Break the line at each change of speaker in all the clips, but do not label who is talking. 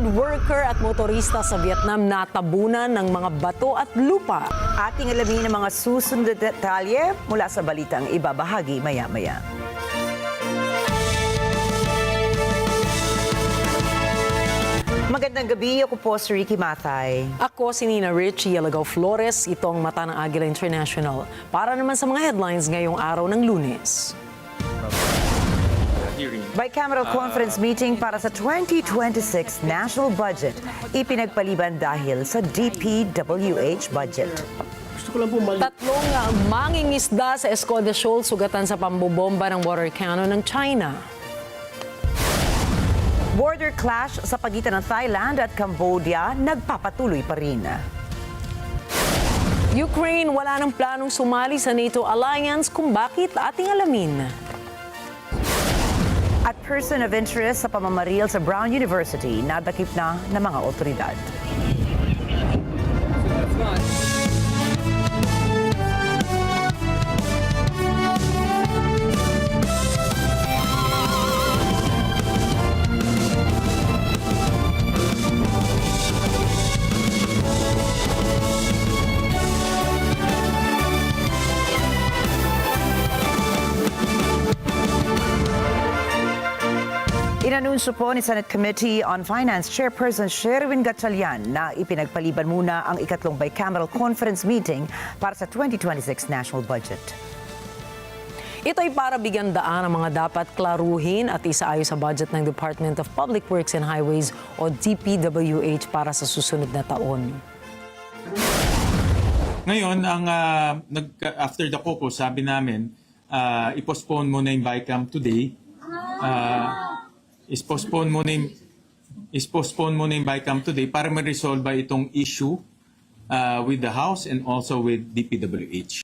road worker at motorista sa Vietnam natabunan ng mga bato at lupa.
Ating alamin ang mga susunod na detalye mula sa balitang ibabahagi maya-maya. Magandang gabi, ako po si Ricky Mathay.
Ako si Nina Richie Alagaw Flores, ito ang mata ng Agila International. Para naman sa mga headlines ngayong araw ng Lunes.
Bicameral conference meeting para sa 2026 national budget, ipinagpaliban dahil sa DPWH budget.
Tatlong mangingisda sa Escoda Shoal sugatan sa pambobomba ng water cannon ng China.
Border clash sa pagitan ng Thailand at Cambodia nagpapatuloy pa rin.
Ukraine wala ng planong sumali sa NATO alliance, kung bakit ating alamin.
At person of interest sa pamamaril sa Brown University, nadakip na ng mga otoridad. Inanunsyo po ni Senate Committee on Finance Chairperson Sherwin Gatchalian na ipinagpaliban muna ang ikatlong bicameral conference meeting para sa 2026 national budget.
Ito ay para bigyan daan ang mga dapat klaruhin at isaayos sa budget ng Department of Public Works and Highways o DPWH para sa susunod na taon.
Ngayon, after the caucus, sabi namin, i-postpone muna yung BICAM today. Is-postpone muna yung BICAM today para ma-resolve itong issue with the House and also with DPWH.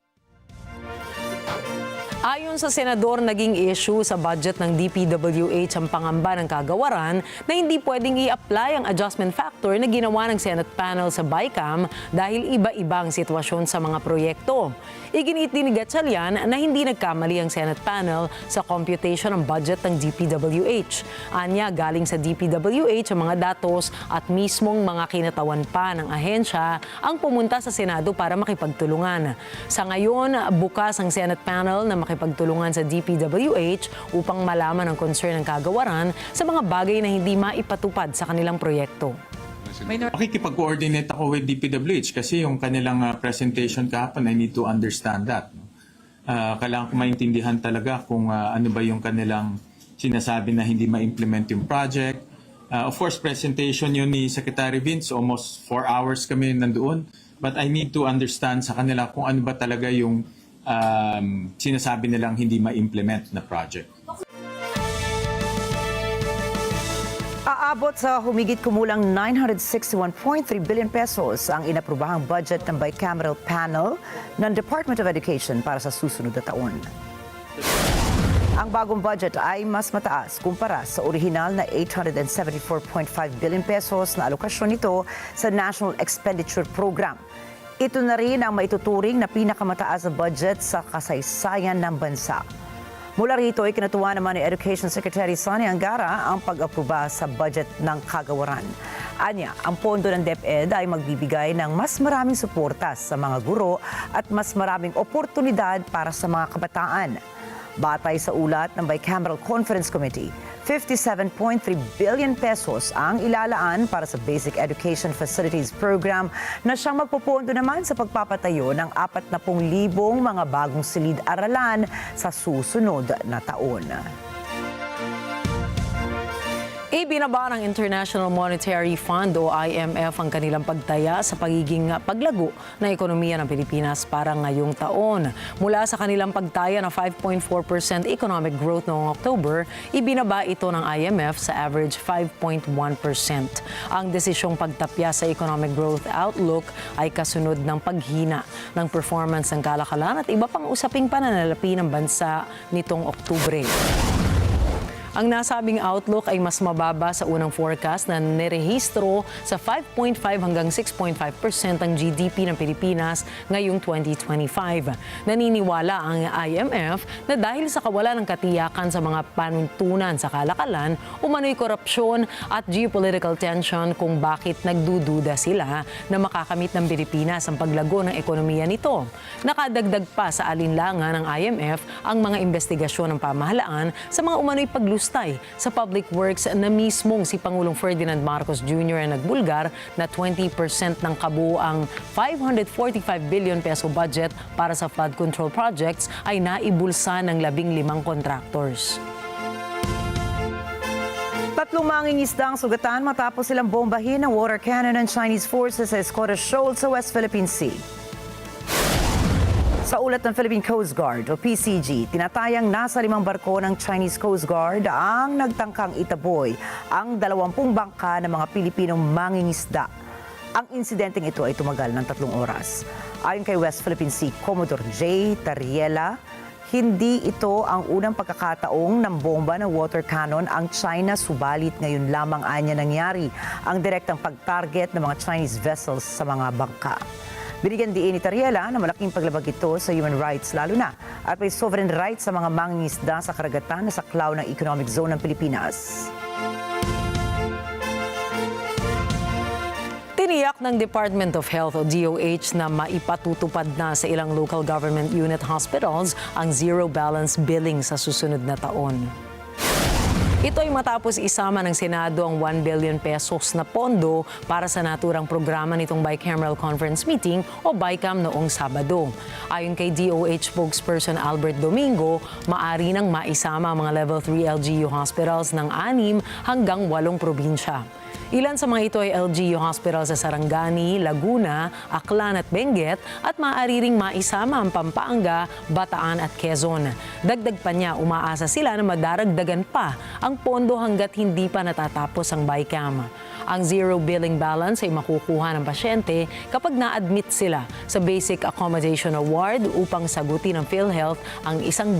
Ayon sa senador, naging issue sa budget ng DPWH ang pangamba ng kagawaran na hindi pwedeng i-apply ang adjustment factor na ginawa ng Senate panel sa BICAM dahil iba-iba ang sitwasyon sa mga proyekto. Iginit din ni Gatchalian na hindi nagkamali ang Senate panel sa computation ng budget ng DPWH. Anya, galing sa DPWH ang mga datos at mismong mga kinatawan pa ng ahensya ang pumunta sa Senado para makipagtulungan. Sa ngayon, bukas ang Senate panel na makipagtulungan sa DPWH upang malaman ang concern ng kagawaran sa mga bagay na hindi maipatupad sa kanilang proyekto.
Makikipag-coordinate ako with DPWH kasi yung kanilang presentation kahapon, I need to understand that. Kailangan ko maintindihan talaga kung ano ba yung kanilang sinasabi na hindi ma-implement yung project. Of course, presentation yun ni Secretary Vince, almost 4 hours kami nandoon. But I need to understand sa kanila kung ano ba talaga yung sinasabi nilang hindi ma-implement na project.
Aabot sa humigit kumulang 961.3 billion pesos ang inaprubahang budget ng bicameral panel ng Department of Education para sa susunod na taon. Ang bagong budget ay mas mataas kumpara sa orihinal na 874.5 billion pesos na alokasyon nito sa National Expenditure Program. Ito na rin ang maituturing na pinakamataas na budget sa kasaysayan ng bansa. Mula rito ay kinatuwa naman ni Education Secretary Sonny Angara ang pag-aproba sa budget ng kagawaran. Anya, ang pondo ng DepED ay magbibigay ng mas maraming suporta sa mga guro at mas maraming oportunidad para sa mga kabataan. Batay sa ulat ng Bicameral Conference Committee, 57.3 billion pesos ang ilalaan para sa Basic Education Facilities Program na siyang magpupondo naman sa pagpapatayo ng 40,000 mga bagong silid-aralan sa susunod na taon.
Ibinaba ng International Monetary Fund o IMF ang kanilang pagtaya sa pagiging paglago ng ekonomiya ng Pilipinas para ngayong taon. Mula sa kanilang pagtaya na 5.4% economic growth noong October, ibinaba ito ng IMF sa average 5.1%. Ang desisyong pagtapya sa economic growth outlook ay kasunod ng paghina ng performance ng kalakalan at iba pang usaping pananalapi ng bansa nitong Oktubre. Ang nasabing outlook ay mas mababa sa unang forecast na nirehistro sa 5.5 hanggang 6.5% ang GDP ng Pilipinas ngayong 2025. Naniniwala ang IMF na dahil sa kawalan ng katiyakan sa mga panuntunan sa kalakalan, umano'y korupsyon at geopolitical tension kung bakit nagdududa sila na makakamit ng Pilipinas ang paglago ng ekonomiya nito. Nakadagdag pa sa alinlangan ng IMF ang mga investigasyon ng pamahalaan sa mga umano'y paglustay sa public works na mismong si Pangulong Ferdinand Marcos Jr. ang nagbulgar na 20% ng kabuuang 545 billion peso budget para sa flood control projects ay naibulsa ng 15 contractors.
3 mangingisda ang sugatan matapos silang bombahin ng water cannon ng Chinese forces sa Escoda Shoal sa West Philippine Sea. Sa ulat ng Philippine Coast Guard o PCG, tinatayang nasa 5 barko ng Chinese Coast Guard ang nagtangkang itaboy ang 20 bangka ng mga Pilipinong mangingisda. Ang insidenteng ito ay tumagal ng 3 oras. Ayon kay West Philippine Sea Commodore J. Tariela, hindi ito ang unang pagkakataong ng bomba ng water cannon ang China, subalit ngayon lamang anya nangyari ang direktang pag-target ng mga Chinese vessels sa mga bangka. Binigyan diin ni Tariela na malaking paglabag ito sa human rights lalo na at may sovereign rights sa mga mangingisda sa karagatan na saklaw ng economic zone ng Pilipinas.
Tiniyak ng Department of Health o DOH na maipatutupad na sa ilang local government unit hospitals ang zero balance billing sa susunod na taon. Ito ay matapos isama ng Senado ang 1 billion pesos na pondo para sa naturang programa nitong Bicameral Conference Meeting o BICAM noong Sabado. Ayon kay DOH spokesperson Albert Domingo, maaari nang maisama ang mga level 3 LGU hospitals ng 6 hanggang 8 probinsya. Ilan sa mga ito ay LGU Hospital sa Sarangani, Laguna, Aklan at Benguet at maaari ring maisama ang Pampanga, Bataan at Quezon. Dagdag pa niya, umaasa sila na madaragdagan pa ang pondo hanggat hindi pa natatapos ang BICAM. Ang zero billing balance ay makukuha ng pasyente kapag na-admit sila sa Basic Accommodation Award upang sagutin ng PhilHealth ang 100%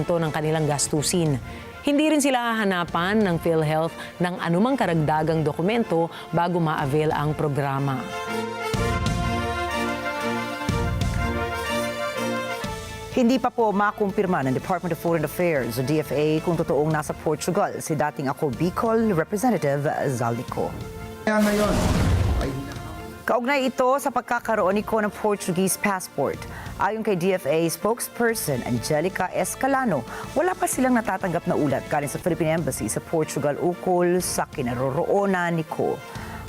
ng kanilang gastusin. Hindi rin sila hahanapan ng PhilHealth ng anumang karagdagang dokumento bago ma-avail ang programa.
Hindi pa po makumpirma ng Department of Foreign Affairs o DFA kung totoong nasa Portugal si dating BICOL Representative Zaldico.
Kaya ngayon,
Kaugnay ito sa pagkakaroon ni Ko ng Portuguese passport. Ayon kay DFA spokesperson Angelica Escalano, wala pa silang natatanggap na ulat galing sa Philippine Embassy sa Portugal ukol sa kinaroroonan ni Ko.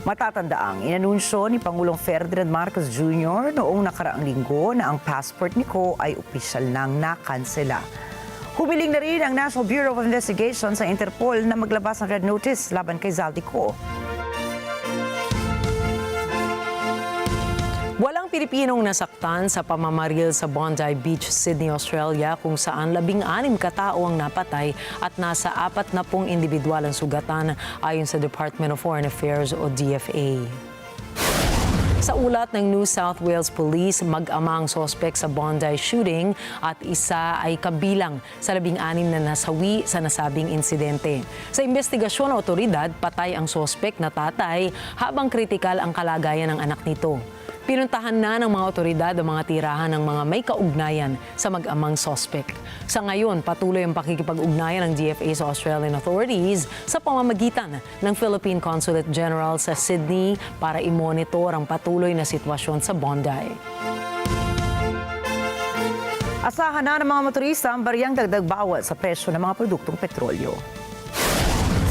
Matatandaang inanunsyo ni Pangulong Ferdinand Marcos Jr. noong nakaraang linggo na ang passport ni Ko ay opisyal nang nakansela. Humiling na rin ang National Bureau of Investigation sa Interpol na maglabas ng red notice laban kay Zaldico.
Walang Pilipinong nasaktan sa pamamaril sa Bondi Beach, Sydney, Australia kung saan 16 katao ang napatay at nasa 40 individual ang sugatan ayon sa Department of Foreign Affairs o DFA. Sa ulat ng New South Wales Police, mag-ama ang sospek sa Bondi shooting at isa ay kabilang sa 16 na nasawi sa nasabing insidente. Sa investigasyon ng otoridad, patay ang sospek na tatay habang kritikal ang kalagayan ng anak nito. Pinuntahan na ng mga otoridad ang mga tirahan ng mga may kaugnayan sa mag-amang sospek. Sa ngayon, patuloy ang pakikipag-ugnayan ng DFA sa Australian authorities sa pamamagitan ng Philippine Consulate General sa Sydney para i-monitor ang patuloy na sitwasyon sa Bondi.
Asahan na ng mga motorista ang baryang dagdag bawal sa presyo ng mga produktong petrolyo.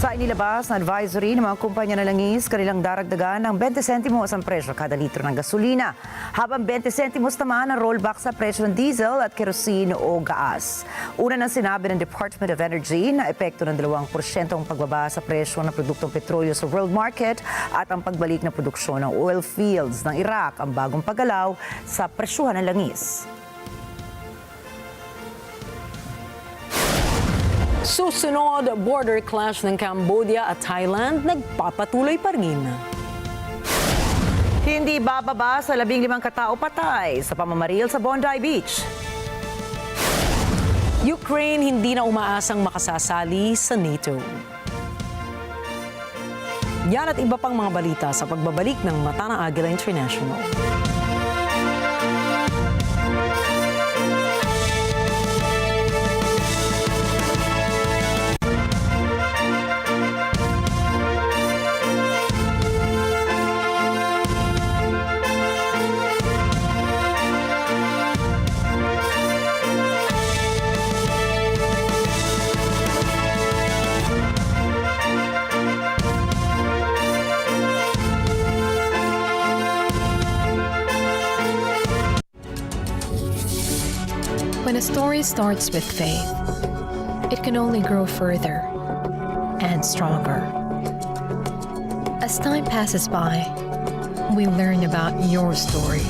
Sa inilabas na advisory ng mga kumpanya ng langis, kanilang daragdagan ng 20 sentimos ang presyo kada litro ng gasolina, habang 20 sentimos naman ang rollback sa presyo ng diesel at kerosene o gas. Una nang sinabi ng Department of Energy na epekto ng 2% ang pagbaba sa presyo ng produktong petrolyo sa world market at ang pagbalik ng produksyon ng oil fields ng Iraq ang bagong paggalaw sa presyuhan ng langis.
Susunod, border clash ng Cambodia at Thailand nagpapatuloy pa rin.
Hindi bababa sa 15 katao patay sa pamamaril sa Bondi Beach.
Ukraine hindi na umaasang makasasali sa NATO. Yan at iba pang mga balita sa pagbabalik ng Mata ng Agila International.
When a story starts with faith, it can only grow further and stronger. As time passes by, we learn about your story.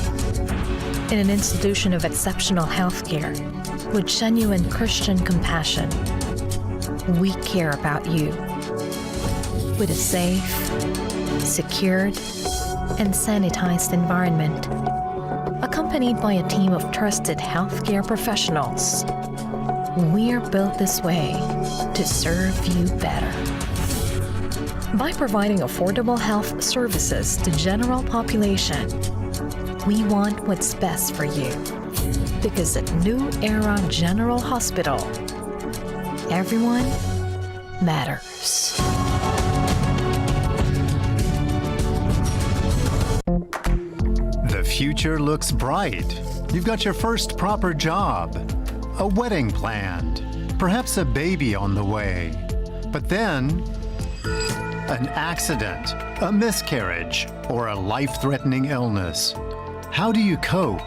In an institution of exceptional healthcare, with genuine Christian compassion, we care about you. With a safe, secured, and sanitized environment, accompanied by a team of trusted healthcare professionals, we are built this way to serve you better. By providing affordable health services to general population, we want what's best for you. Because at New Era General Hospital, everyone matters.
The future looks bright. You've got your first proper job, a wedding planned, perhaps a baby on the way. But then, an accident, a miscarriage, or a life-threatening illness. How do you cope?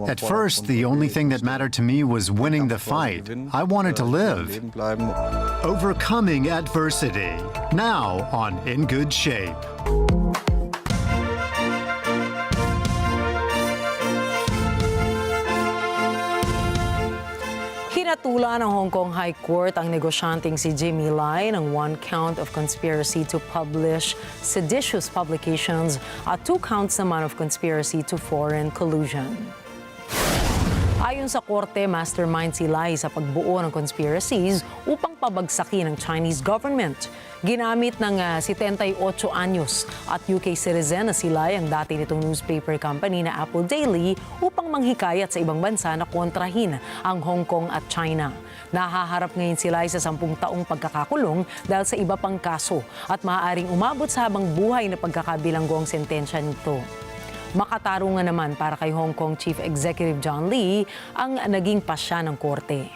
At first, the only thing that mattered to me was winning the fight. I wanted to live. Overcoming adversity. Now on In Good Shape.
Hinatulan ng Hong Kong High Court ang negosyanteng si Jimmy Lai ng 1 count of conspiracy to publish seditious publications at 2 counts naman of conspiracy to foreign collusion. Ayon sa korte, mastermind si Lai sa pagbuo ng conspiracies upang pabagsakin ang Chinese government. Ginamit ng 78 anyos at UK citizen na si Lai ang dati nitong newspaper company na Apple Daily upang manghikayat sa ibang bansa na kontrahin ang Hong Kong at China. Nahaharap ngayon si Lai sa 10 taong pagkakakulong dahil sa iba pang kaso at maaaring umabot sa habang buhay na pagkakabilanggo ang sentensya nito. Makatarungan naman para kay Hong Kong Chief Executive John Lee ang naging pasya ng korte.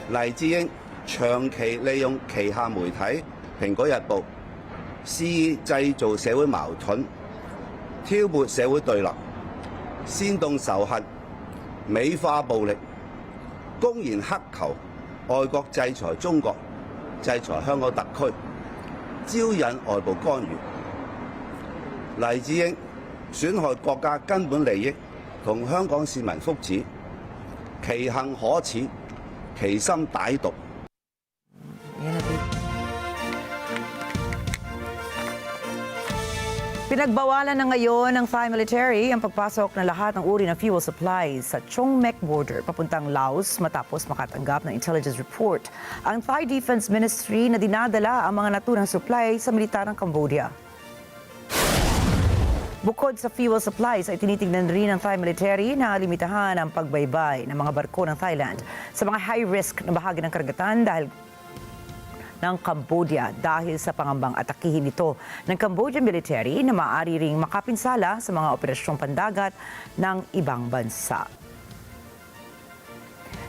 黎智英長期利用旗下媒體《蘋果日報》，肆意製造社會矛盾，挑撥社會對立，煽動仇恨，美化暴力，公然乞求外國制裁中國、制裁香港特區，招引外部干預。黎智英損害國家根本利益同香港市民福祉，其行可恥，其心歹毒。
Pinagbawalan na ngayon ng Thai military ang pagpasok ng lahat ng uri ng fuel supplies sa Chongmek border papuntang Laos matapos makatanggap ng intelligence report ang Thai Defense Ministry na dinadala ang mga naturang supply sa militar ng Cambodia. Bukod sa fuel supplies ay tinitignan rin ng Thai military na limitahan ang pagbaybay ng mga barko ng Thailand sa mga high-risk na bahagi ng karagatan ng Cambodia dahil sa pangambang atakihin ito ng Cambodian military na maaari ring makapinsala sa mga operasyong pandagat ng ibang bansa.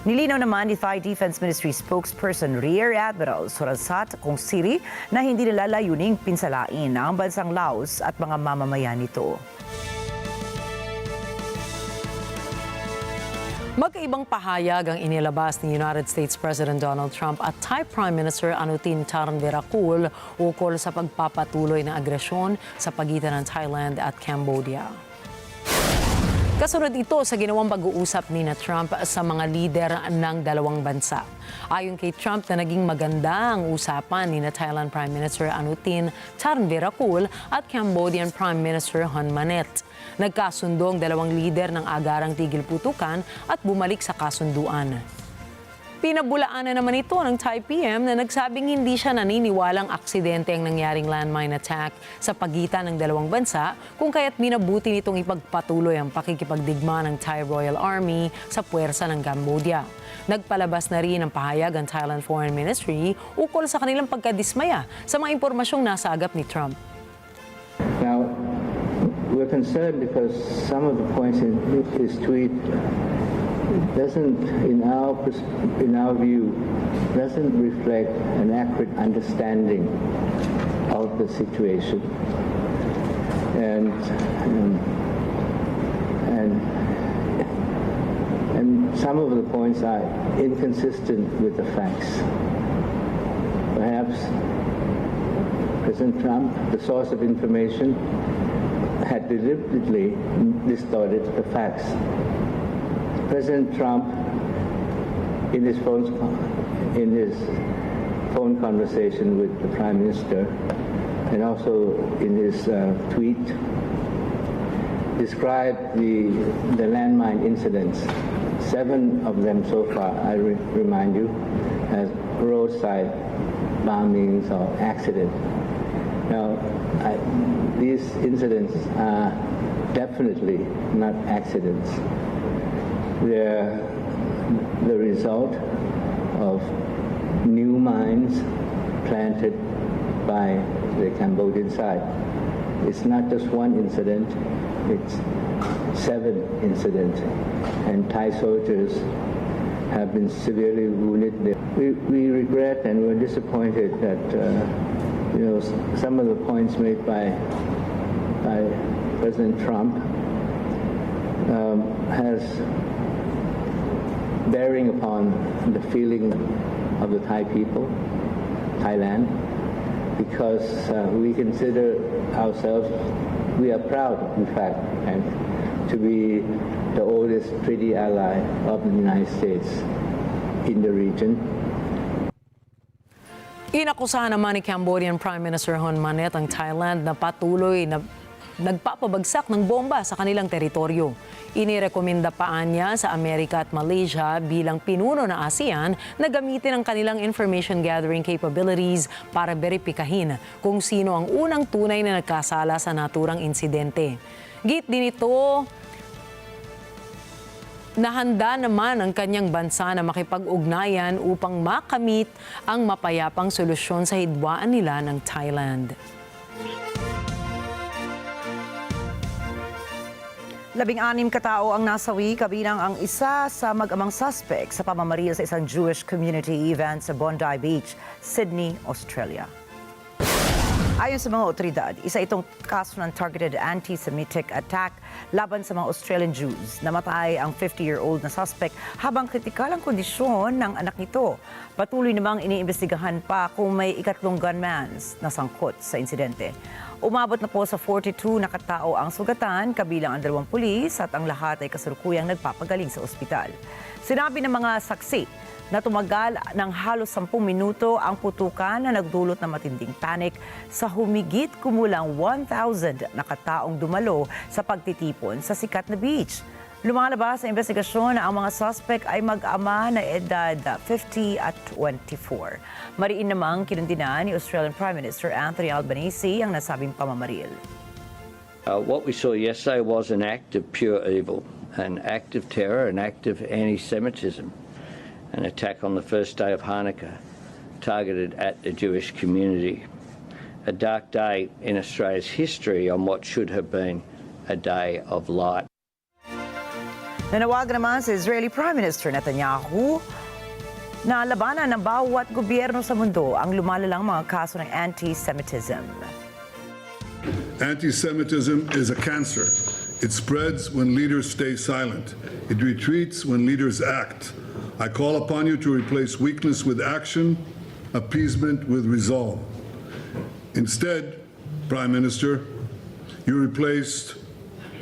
Nilinaw naman ni Thai Defense Ministry spokesperson Rear Admiral Surasat Kongsiri na hindi nilalayuning pinsalain ang bansang Laos at mga mamamayan nito.
Magkaibang pahayag ang inilabas ni United States President Donald Trump at Thai Prime Minister Anutin Charnvirakul ukol sa pagpapatuloy ng agresyon sa pagitan ng Thailand at Cambodia. Kasunod ito sa ginawang pag-uusap ni Trump sa mga lider ng dalawang bansa. Ayon kay Trump na naging maganda ang usapan ni Thailand Prime Minister Anutin Charnvirakul at Cambodian Prime Minister Hun Manet. Nagkasundo ang dalawang lider ng agarang tigil putukan at bumalik sa kasunduan. Pinabulaan na naman ito ng Thai PM na nagsabing hindi siya naniniwalang aksidente ang nangyaring landmine attack sa pagitan ng dalawang bansa kung kaya't minabuti nitong ipagpatuloy ang pakikipagdigma ng Thai Royal Army sa puwersa ng Cambodia. Nagpalabas na rin ang pahayag ang Thailand Foreign Ministry ukol sa kanilang pagkadismaya sa mga impormasyong nasa agap ni Trump.
Now, we're concerned because some of the points in his tweet doesn't, in our view, doesn't reflect an accurate understanding of the situation, and some of the points are inconsistent with the facts. Perhaps President Trump, the source of information, had deliberately distorted the facts. President Trump, in his phone conversation with the Prime Minister, and also in his tweet, described the landmine incidents, 7 of them so far, I remind you, as roadside bombings or accident. Now, these incidents are definitely not accidents. They're the result of new mines planted by the Cambodian side. It's not just one incident, it's 7 incidents, and Thai soldiers have been severely wounded. We regret and we're disappointed that some of the points made by President Trump has bearing upon the feeling of the Thai people, Thailand, because we consider ourselves, we are proud, in fact, and to be the oldest treaty ally of the United States in the region.
Inakusahan naman ni Cambodian Prime Minister Hun Manet ang Thailand na patuloy na nagpapabagsak ng bomba sa kanilang teritoryo. Inirekomenda pa niya sa Amerika at Malaysia bilang pinuno ng ASEAN na gamitin ang kanilang information gathering capabilities para beripikahin kung sino ang unang tunay na nagkasala sa naturang insidente. Git din ito nahanda naman ang kanyang bansa na makipag-ugnayan upang makamit ang mapayapang solusyon sa hidwaan nila ng Thailand.
16 katao ang nasawi, kabilang ang isa sa mag-amang suspect sa pamamaril sa isang Jewish community event sa Bondi Beach, Sydney, Australia. Ayon sa mga otoridad, isa itong kaso ng targeted anti-Semitic attack laban sa mga Australian Jews. Namatay ang 50-year-old na suspect habang kritikal ang kondisyon ng anak nito. Patuloy namang iniimbestigahan pa kung may ikatlong gunman na sangkot sa insidente. Umabot na po sa 42 na katao ang sugatan, kabilang ang 2 pulis at ang lahat ay kasalukuyang nagpapagaling sa ospital. Sinabi ng mga saksi na tumagal ng halos 10 minuto ang putukan na nagdulot ng matinding panic sa humigit kumulang 1,000 na kataong dumalo sa pagtitipon sa sikat na beach. Lumalabas sa investigasyon na ang mga suspect ay mag-ama na edad 50 at 24. Mariin namang kinundinan ni Australian Prime Minister Anthony Albanese ang nasabing pamamaril.
What we saw yesterday was an act of pure evil, an act of terror, an act of anti-Semitism, an attack on the first day of Hanukkah targeted at the Jewish community. A dark day in Australia's history on what should have been a day of light.
Nanawagan naman sa Israeli Prime Minister Netanyahu na labanan ng bawat gobyerno sa mundo ang lumalalang mga kaso ng anti-Semitism.
Anti-Semitism is a cancer. It spreads when leaders stay silent. It retreats when leaders act. I call upon you to replace weakness with action, appeasement with resolve. Instead, Prime Minister, you replaced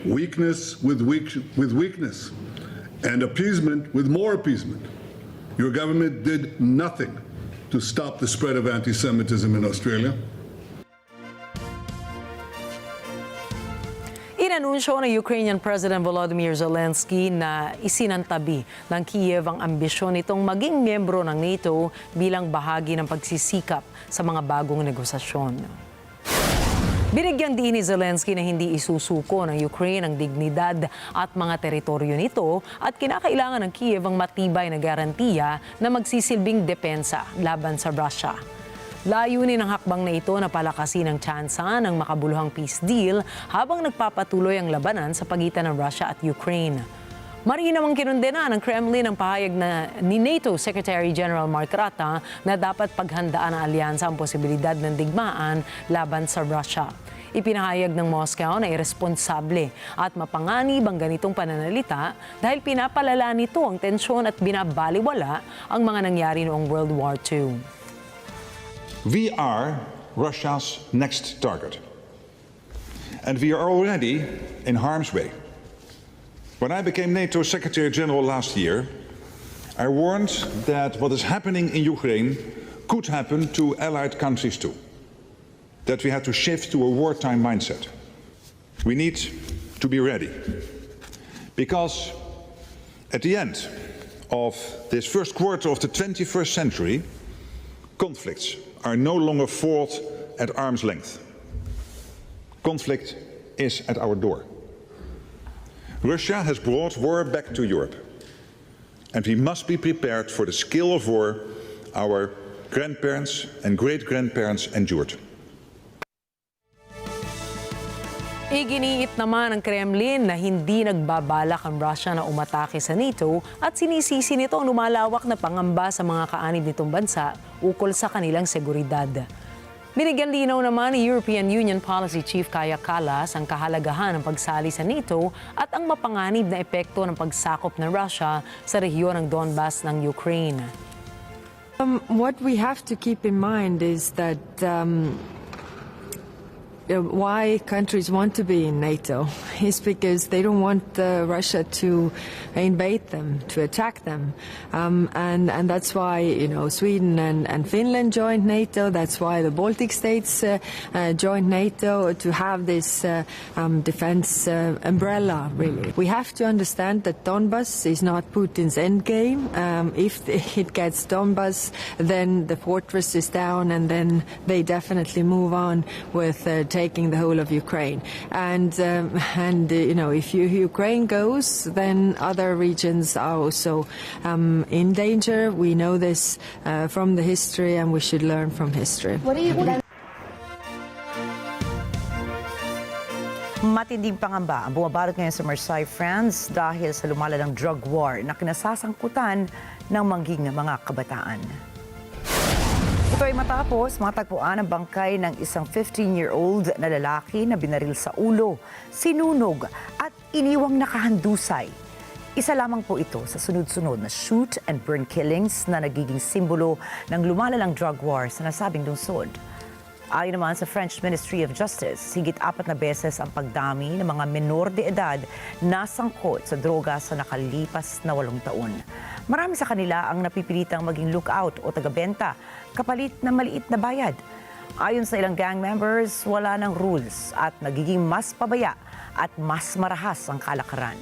weakness with weakness, and appeasement with more appeasement. Your government did nothing to stop the spread of anti-Semitism in Australia.
Inanunsyo ng Ukrainian President Volodymyr Zelensky na isinantabi ng Kiev ang ambisyon nitong maging miyembro ng NATO bilang bahagi ng pagsisikap sa mga bagong negosasyon. Binigyang diin ni Zelensky na hindi isusuko ng Ukraine ang dignidad at mga teritoryo nito at kinakailangan ng Kiev ang matibay na garantiya na magsisilbing depensa laban sa Russia. Layunin ng hakbang na ito na palakasin ang tsansa ng makabuluhang peace deal habang nagpapatuloy ang labanan sa pagitan ng Russia at Ukraine. Mariin namang kinundena ng Kremlin ang pahayag ni NATO Secretary General Mark Rutte na dapat paghandaan ng alyansa ang posibilidad ng digmaan laban sa Russia. Ipinahayag ng Moscow na irresponsable at mapanganib ang ganitong pananalita dahil pinapalala nito ang tensyon at binabaliwala ang mga nangyari noong World War II.
We are Russia's next target. And we are already in harm's way. When I became NATO Secretary General last year, I warned that what is happening in Ukraine could happen to allied countries too. That we had to shift to a wartime mindset. We need to be ready. Because at the end of this first quarter of the 21st century, conflicts are no longer fought at arm's length. Conflict is at our door. Russia has brought war back to Europe, and we must be prepared for the scale of war our grandparents and great-grandparents endured.
Iginiit naman ng Kremlin na hindi nagbabalak ang Russia na umatake sa NATO at sinisisi nito ang lumalawak na pangamba sa mga kaanib nitong bansa ukol sa kanilang seguridad. Binigyan linaw naman ni European Union Policy Chief Kaja Kallas ang kahalagahan ng pagsali sa NATO at ang mapanganib na epekto ng pagsakop ng Russia sa rehiyon ng Donbas ng Ukraine.
What we have to keep in mind is that why countries want to be in NATO is because they don't want Russia to invade them, to attack them. And that's why, Sweden and Finland joined NATO. That's why the Baltic states joined NATO, to have this defense umbrella, really. We have to understand that Donbas is not Putin's endgame. If it gets Donbas, then the fortress is down, and then they definitely move on with taking the whole of Ukraine. And if Ukraine goes, then other regions are also in danger. We know this from the history, and we should learn from history.
Matinding pangamba ang bumabalot ngayon sa Marseille, France dahil sa lumalalang drug war na kinasasangkutan ng mangging mga kabataan. Ito ay matapos matagpuan ang bangkay ng isang 15-year-old na lalaki na binaril sa ulo, sinunog at iniwang nakahandusay. Isa lamang po ito sa sunod-sunod na shoot and burn killings na nagiging simbolo ng lumalalang drug war sa nasabing lungsod. Ayon naman sa French Ministry of Justice, higit 4 na beses ang pagdami ng mga menor de edad na sangkot sa droga sa nakalipas na 8 taon. Marami sa kanila ang napipilitang maging lookout o tagabenta kapalit na maliit na bayad. Ayon sa ilang gang members, wala ng rules at nagiging mas pabaya at mas marahas ang kalakaran.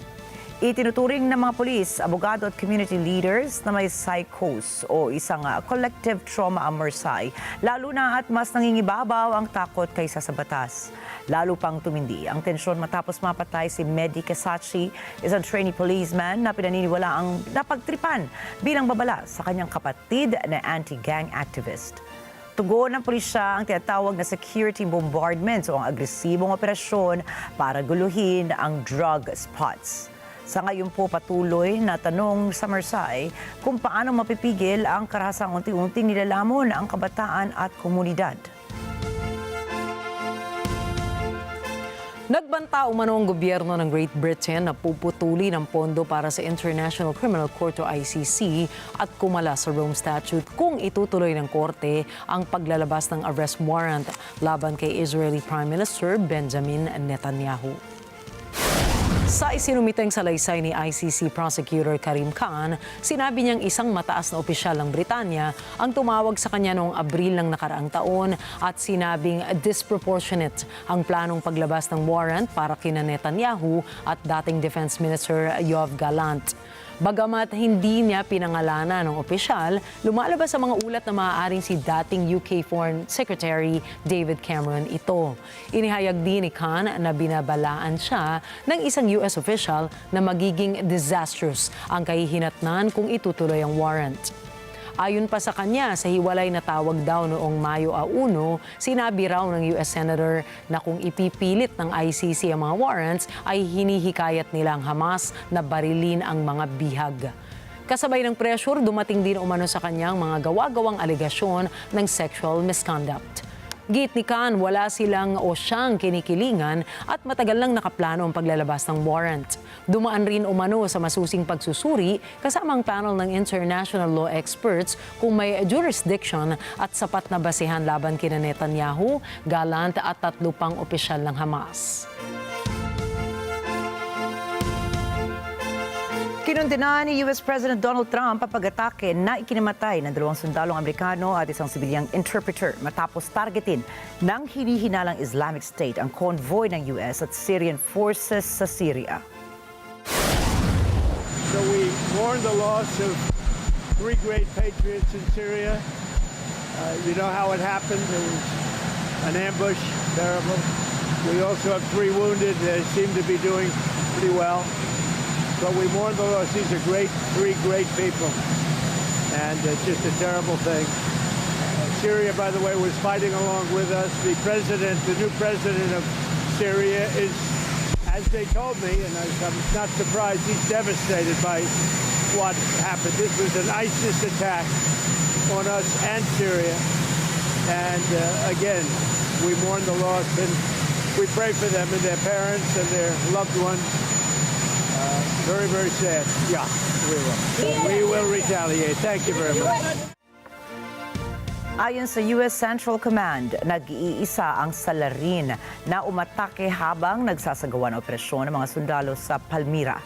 Itinuturing ng mga pulis, abogado at community leaders na may psychose o isang collective trauma ang Marseille, lalo na at mas nangingibabaw ang takot kaysa sa batas. Lalo pang tumindi ang tensyon matapos mapatay si Mehdi Kasachi, isang trainee policeman na pinaniniwala ang napagtripan bilang babala sa kanyang kapatid na anti-gang activist. Tugon ng pulisya ang tinatawag na security bombardment o ang agresibong operasyon para guluhin ang drug spots. Sa ngayon po patuloy na tanong sa Marseille kung paano mapipigil ang karahasang unti-unting nilalamon ang kabataan at komunidad.
Nagbanta umano ang gobyerno ng Great Britain na puputuli ng pondo para sa International Criminal Court o ICC at kumala sa Rome Statute kung itutuloy ng korte ang paglalabas ng arrest warrant laban kay Israeli Prime Minister Benjamin Netanyahu. Sa isinumiteng salaysay ni ICC Prosecutor Karim Khan, sinabi niyang isang mataas na opisyal ng Britanya ang tumawag sa kanya noong Abril ng nakaraang taon at sinabing disproportionate ang planong paglabas ng warrant para kina Netanyahu at dating Defense Minister Yoav Gallant. Bagamat hindi niya pinangalanan ng opisyal, lumalabas sa mga ulat na maaaring si dating UK Foreign Secretary David Cameron ito. Inihayag din ni Khan na binabalaan siya ng isang US official na magiging disastrous ang kahihinatnan kung itutuloy ang warrant. Ayon pa sa kanya, sa hiwalay na tawag daw noong Mayo 1, sinabi raw ng US Senator na kung ipipilit ng ICC ang mga warrants ay hinihikayat nila ang Hamas na barilin ang mga bihag. Kasabay ng pressure, dumating din umano sa kanyang mga gawa-gawang alegasyon ng sexual misconduct. Git ni Khan, wala silang o siyang kinikilingan at matagal lang nakaplano ang paglalabas ng warrant. Dumaan rin umano sa masusing pagsusuri kasama ang panel ng international law experts kung may jurisdiction at sapat na basehan laban kina Netanyahu, Gallant at 3 pang opisyal ng Hamas.
Kinundina ni US President Donald Trump ang pag-atake na ikinamatay ng 2 sundalong Amerikano at isang sibilyang interpreter matapos targetin ng hinihinalang Islamic State ang convoy ng US at Syrian forces sa Syria.
So we mourn the loss of 3 great patriots in Syria. You know how it happened. It was an ambush, terrible. We also have 3 wounded. They seem to be doing pretty well. But we mourn the loss. These are 3 great people. And it's just a terrible thing. Syria, by the way, was fighting along with us. The new president of Syria is, as they told me, and I'm not surprised, he's devastated by what happened. This was an ISIS attack on us and Syria. And again, we mourn the loss and we pray for them and their parents and their loved ones. Very, very sad. Yeah, we will. We will retaliate. Thank you very much.
Ayon sa US Central Command, nag-iisa ang salarin na umatake habang nagsasagawa ng operasyon ng mga sundalo sa Palmyra.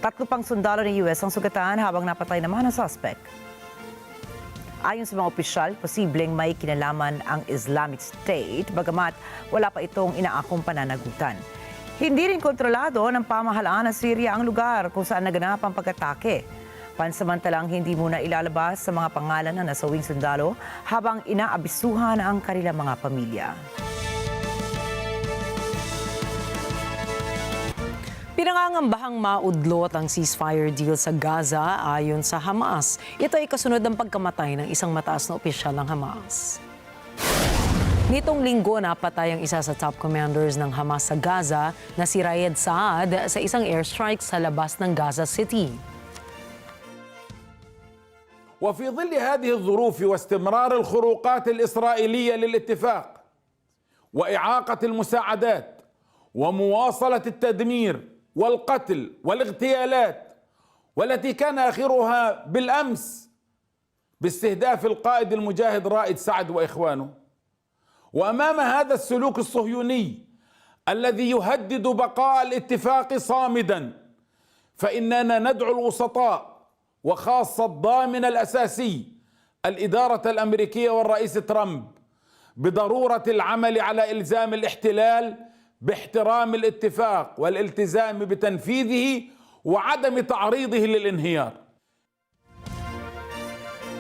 3 pang sundalo ng US ang sugatan habang napatay naman ang suspect. Ayon sa mga opisyal, posibleng may kinalaman ang Islamic State, bagamat wala pa itong inaakong pananagutan. Hindi rin kontrolado ng pamahalaan ng Syria ang lugar kung saan naganap ang pag-atake. Pansamantalang hindi muna ilalabas sa mga pangalan ng nasawing sundalo habang inaabisuhan ang kanilang mga pamilya.
Pinangangambahang maudlot ang ceasefire deal sa Gaza ayon sa Hamas. Ito ay kasunod ng pagkamatay ng isang mataas na opisyal ng Hamas. Nitong linggo, napatay ang isa sa top commanders ng Hamas sa Gaza na si Raed Saad sa isang airstrike sa labas ng Gaza City.
وفي ظل هذه الظروف واستمرار الخروقات الإسرائيلية للاتفاق وإعاقة المساعدات ومواصلة التدمير والقتل والاغتيالات والتي كان آخرها بالأمس باستهداف القائد المجاهد رائد سعد وإخوانه. وأمام هذا السلوك الصهيوني الذي يهدد بقاء الاتفاق صامدا فإننا ندعو الوسطاء وخاصة الضامن الأساسي الإدارة الأمريكية والرئيس ترامب بضرورة العمل على إلزام الاحتلال باحترام الاتفاق والالتزام بتنفيذه وعدم تعريضه للانهيار.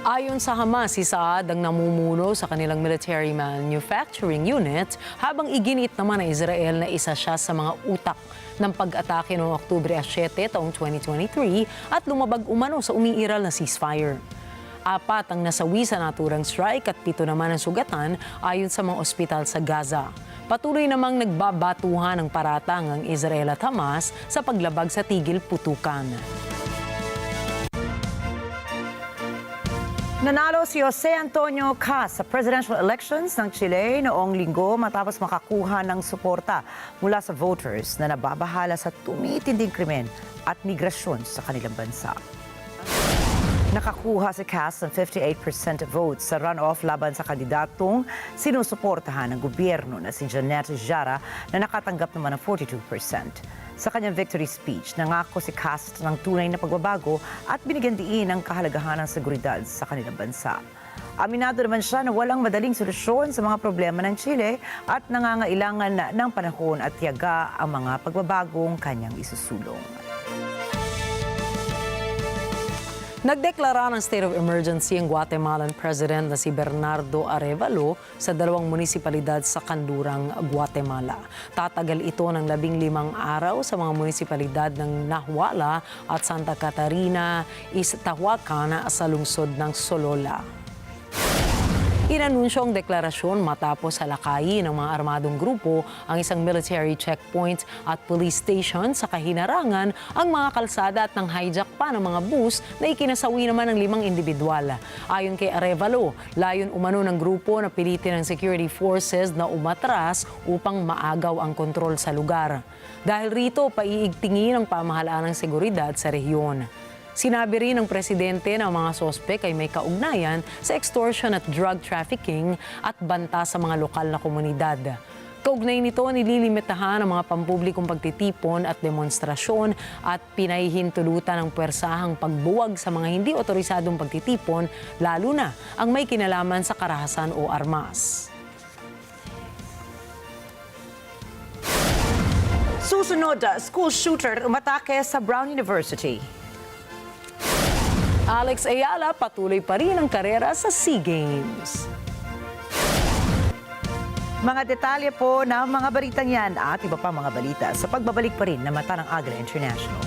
Ayon sa Hamas, si Saad ang namumuno sa kanilang military manufacturing unit habang iginit naman ng Israel na isa siya sa mga utak ng pag-atake noong Oktubre 7 taong 2023 at lumabag umano sa umiiral na ceasefire. 4 ang nasawi sa naturang strike at 7 naman ang sugatan ayon sa mga ospital sa Gaza. Patuloy namang nagbabatuhan ng paratang ang Israel at Hamas sa paglabag sa tigil putukan.
Nanalo si Jose Antonio Cas sa presidential elections ng Chile noong linggo matapos makakuha ng suporta mula sa voters na nababahala sa tumitinding krimen at migrasyon sa kanilang bansa. Nakakuha si Cas ng 58% votes sa runoff laban sa kandidatong sinusuportahan ng gobyerno na si Janet Jara na nakatanggap naman ng 42%. Sa kanyang victory speech, nangako si Cas ng tunay na pagbabago at binigyan diin ang kahalagahan ng seguridad sa kanilang bansa. Aminado naman siya na walang madaling solusyon sa mga problema ng Chile at nangangailangan ng panahon at tiyaga ang mga pagbabagong kanyang isusulong.
Nagdeklara ng state of emergency ang Guatemalan President na si Bernardo Arevalo sa 2 munisipalidad sa kanlurang Guatemala. Tatagal ito ng 15 araw sa mga munisipalidad ng Nahuala at Santa Catarina, Iztahuacan sa lungsod ng Solola. Inanunsyo ang deklarasyon matapos halakayin ng mga armadong grupo ang isang military checkpoint at police station sa kahinarangan ang mga kalsada at nang hijack pa ng mga bus na ikinasawi naman ng 5 individual. Ayon kay Arevalo, layon umano ng grupo na pilitin ng security forces na umatras upang maagaw ang kontrol sa lugar. Dahil rito, paiigtingin ang pamahalaan ng seguridad sa rehiyon. Sinabi rin ng presidente na ang mga sospek ay may kaugnayan sa extortion at drug trafficking at banta sa mga lokal na komunidad. Kaugnay nito, nililimitahan ang mga pampublikong pagtitipon at demonstrasyon at pinahihintulutan ng puwersahang pagbuwag sa mga hindi otorisadong pagtitipon, lalo na ang may kinalaman sa karahasan o armas.
Susunod, school shooter umatake sa Brown University.
Alex Ayala patuloy pa rin ang karera sa SEA Games.
Mga detalye po ng mga balitang yan at iba pa mga balita sa pagbabalik pa rin ng Mata ng Agila International.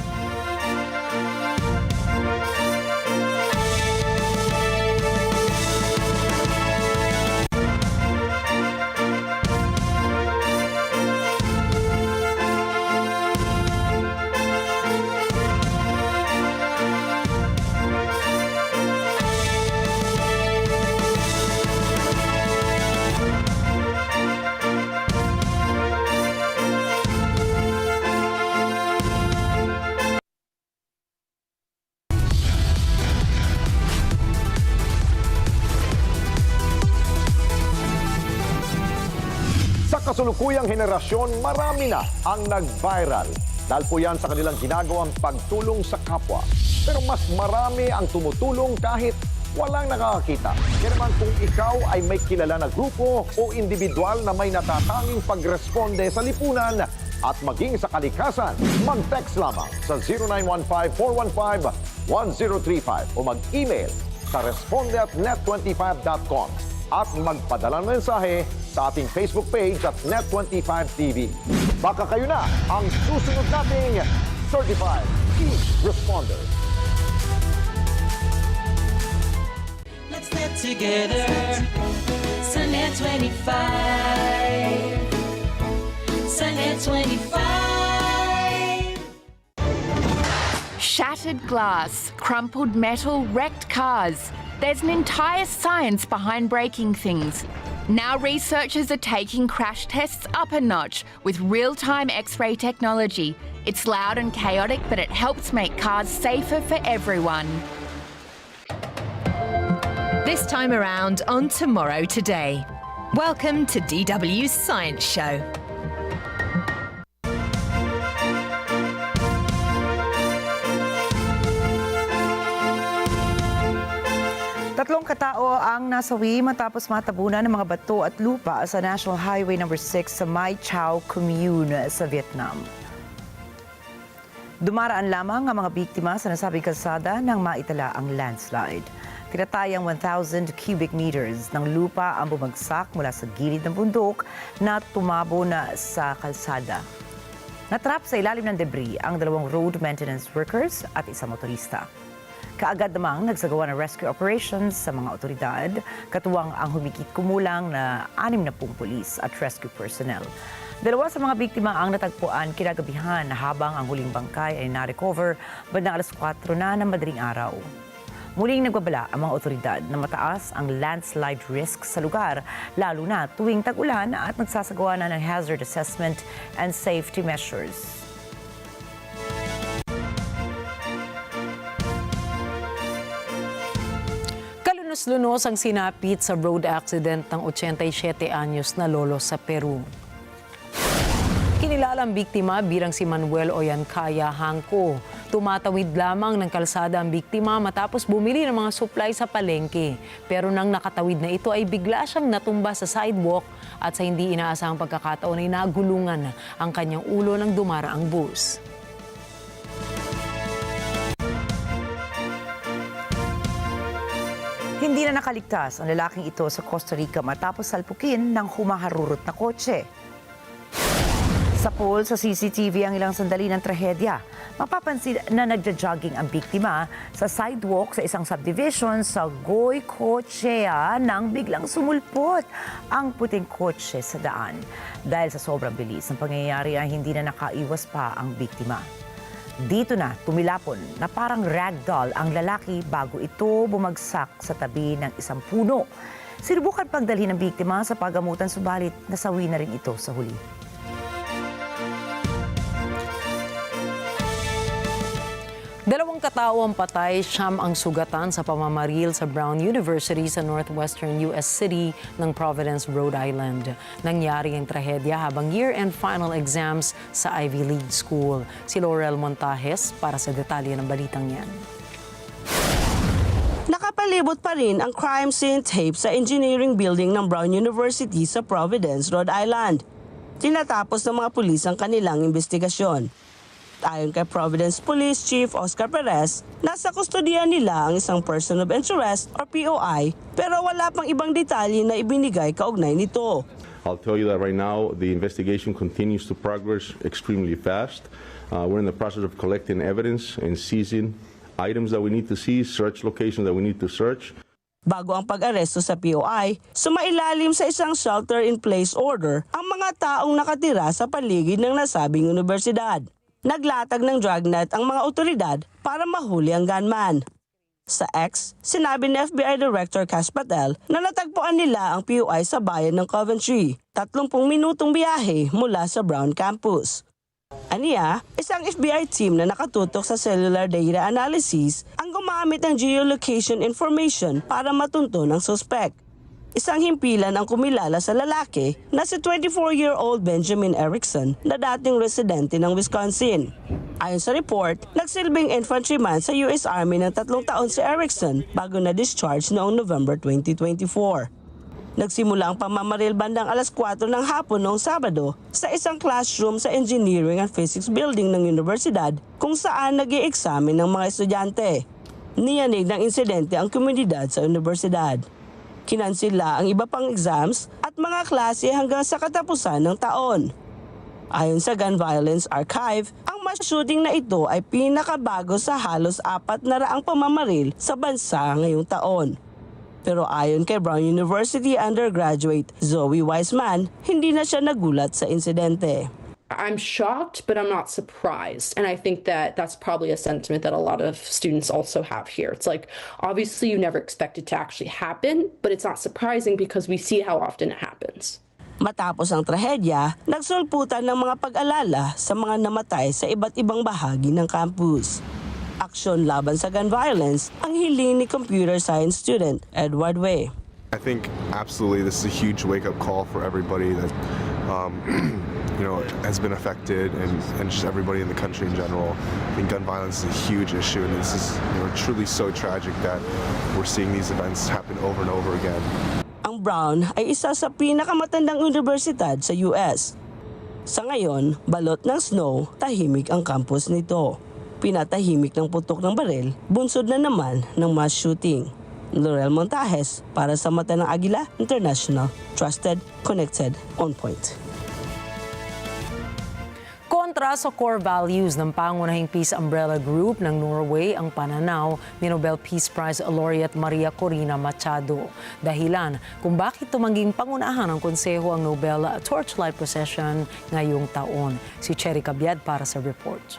Kasulukuyang henerasyon, marami na ang nag-viral. Dahil po yan sa kanilang ginagawang pagtulong sa kapwa. Pero mas marami ang tumutulong kahit walang nakakakita. Kaya naman kung ikaw ay may kilala na grupo o individual na may natatanging pagresponde sa lipunan at maging sa kalikasan, mag-text lamang sa 0915-415-1035 o mag-email sa responde@net25.com at magpadala ng mensahe sa ating Facebook page at Net25TV. Baka kayo na ang susunod nating Certified Key Responder.
Let's net together sa Net25. Sa Net25.
Shattered glass, crumpled metal, wrecked cars. There's an entire science behind breaking things. Now researchers are taking crash tests up a notch with real-time X-ray technology. It's loud and chaotic, but it helps make cars safer for everyone.
This time around on Tomorrow Today. Welcome to DW's Science Show.
Tatlong katao ang nasawi matapos matabunan ng mga bato at lupa sa National Highway No. 6 sa Mai Chau Commune sa Vietnam. Dumaraan lamang ang mga biktima sa nasabing kalsada nang maitala ang landslide. Tinatayang 1,000 cubic meters ng lupa ang bumagsak mula sa gilid ng bundok na tumabo na sa kalsada. Natrap sa ilalim ng debris ang 2 road maintenance workers at isang motorista. Kaagad namang nagsagawa ng rescue operations sa mga otoridad, katuwang ang humigit kumulang na 60 pulis at rescue personnel. 2 sa mga biktima ang natagpuan kinagabihan habang ang huling bangkay ay na-recover bandang 4:00 na ng madaling araw. Muling nagbabala ang mga otoridad na mataas ang landslide risk sa lugar, lalo na tuwing tag-ulan at nagsasagawa na ng hazard assessment and safety measures.
Halos-lunos ang sinapit sa road accident ng 87 anyos na lolo sa Peru. Kinilala ang biktima bilang si Manuel Oyankaya Hangko. Tumatawid lamang ng kalsada ang biktima matapos bumili ng mga supply sa palengke. Pero nang nakatawid na ito ay bigla siyang natumba sa sidewalk at sa hindi inaasahang pagkakataon ay nagulungan ang kanyang ulo ng dumaraang bus.
Hindi na nakaligtas ang lalaking ito sa Costa Rica matapos salpukin ng humaharurot na kotse. Sa poll sa CCTV ang ilang sandali ng trahedya. Mapapansin na nagja-jogging ang biktima sa sidewalk sa isang subdivision sa Goycochea nang biglang sumulpot ang puting kotse sa daan. Dahil sa sobrang bilis ng pangyayari ay hindi na nakaiwas pa ang biktima. Dito na tumilapon na parang ragdoll ang lalaki bago ito bumagsak sa tabi ng isang puno. Sinubukan pagdalhin ng biktima sa pagamutan subalit nasawi na rin ito sa huli.
Dalawang katao ang patay, 9 ang sugatan sa pamamaril sa Brown University sa northwestern U.S. city ng Providence, Rhode Island. Nangyari ang trahedya habang year-end final exams sa Ivy League School. Si Laurel Montajes para sa detalye ng balitang yan.
Nakapalibot pa rin ang crime scene tape sa engineering building ng Brown University sa Providence, Rhode Island. Tinatapos ng mga pulis ang kanilang investigasyon. Ayon kay Providence Police Chief Oscar Perez, nasa kustodiya nila ang isang person of interest or POI pero wala pang ibang detalye na ibinigay kaugnay nito.
I'll tell you that right now the investigation continues to progress extremely fast. We're in the process of collecting evidence and seizing items that we need to seize, search locations that we need to search.
Bago ang pag-aresto sa POI, sumailalim sa isang shelter-in-place order ang mga taong nakatira sa paligid ng nasabing universidad. Naglatag ng dragnet ang mga otoridad para mahuli ang gunman. Sa X, sinabi ni FBI Director Kash Patel na natagpuan nila ang POI sa bayan ng Coventry, 30 minutong biyahe mula sa Brown campus. Aniya, isang FBI team na nakatutok sa cellular data analysis ang gumamit ng geolocation information para matunto ng suspect. Isang himpilan ang kumilala sa lalaki na si 24-year-old Benjamin Erickson na dating residente ng Wisconsin. Ayon sa report, nagsilbing infantryman sa US Army ng 3 taon si Erickson bago na-discharge noong November 2024. Nagsimula ang pamamaril bandang alas 4 ng hapon noong Sabado sa isang classroom sa Engineering and Physics Building ng Universidad kung saan nag-i-examine ng mga estudyante. Niyanig ng insidente ang komunidad sa universidad. Kinansila ang iba pang exams at mga klase hanggang sa katapusan ng taon. Ayon sa Gun Violence Archive, ang mass shooting na ito ay pinakabago sa halos 400 pamamaril sa bansa ngayong taon. Pero ayon kay Brown University undergraduate Zoe Wiseman, hindi na siya nagulat sa insidente.
I'm shocked, but I'm not surprised. And I think that that's probably a sentiment that a lot of students also have here. It's like, obviously you never expect it to actually happen, but it's not surprising because we see how often it happens.
Matapos ang trahedya, nagsulputan ng mga pag-alala sa mga namatay sa iba't ibang bahagi ng campus. Aksyon laban sa gun violence ang hiling ni computer science student Edward Way.
I think absolutely this is a huge wake-up call for everybody that has been affected and just everybody in the country in general. I think gun violence is a huge issue, and this is truly so tragic that we're seeing these events happen over and over again.
Ang Brown ay isa sa pinakamatandang universidad sa US. Sa ngayon, balot ng snow, tahimik ang campus nito. Pinatahimik ng putok ng baril, bunsod na naman ng mass shooting. Laurel Montajes para sa Mata ng Agila International. Trusted, connected, on point.
Kontra sa core values ng pangunahing peace umbrella group ng Norway ang pananaw ni Nobel Peace Prize laureate Maria Corina Machado. Dahilan kung bakit tumangging pangunahan ng konseho ang Nobel Torchlight Procession ngayong taon. Si Cherry Cabiad para sa report.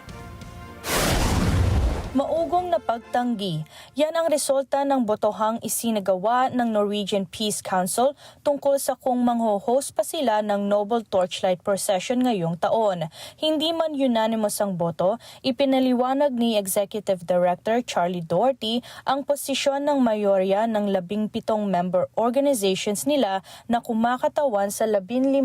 Maugong lalong napagtanggi. Yan ang resulta ng botohang isinagawa ng Norwegian Peace Council tungkol sa kung mangho-host pa sila ng Noble Torchlight Procession ngayong taon. Hindi man unanimous ang boto, ipinaliwanag ni Executive Director Charlie Doherty ang posisyon ng mayorya ng 17 member organizations nila na kumakatawan sa 15,000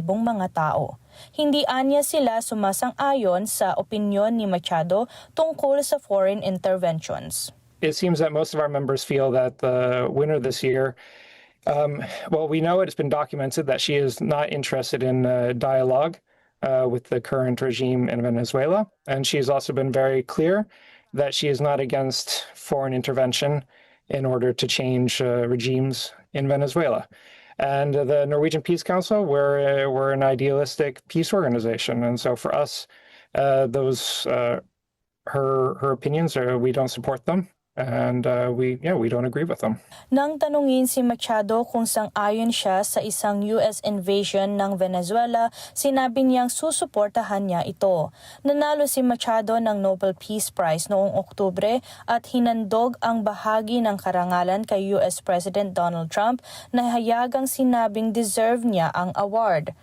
mga tao. Hindi anya sila sumasang-ayon sa opinyon ni Machado tungkol sa foreign interventions.
It seems that most of our members feel that the winner this year, well, we know it's been documented that she is not interested in dialogue with the current regime in Venezuela, and she has also been very clear that she is not against foreign intervention in order to change regimes in Venezuela. And the Norwegian Peace Council, we're an idealistic peace organization, and so for us, her opinions we don't support them, and we don't agree with them.
Nang tanungin si Machado kung sang-ayon siya sa isang US invasion ng Venezuela, sinabi niyang susuportahan niya ito. Nanalo si Machado ng Nobel Peace Prize noong Oktubre at hinandog ang bahagi ng karangalan kay US President Donald Trump na hayagang sinabing deserve niya ang award.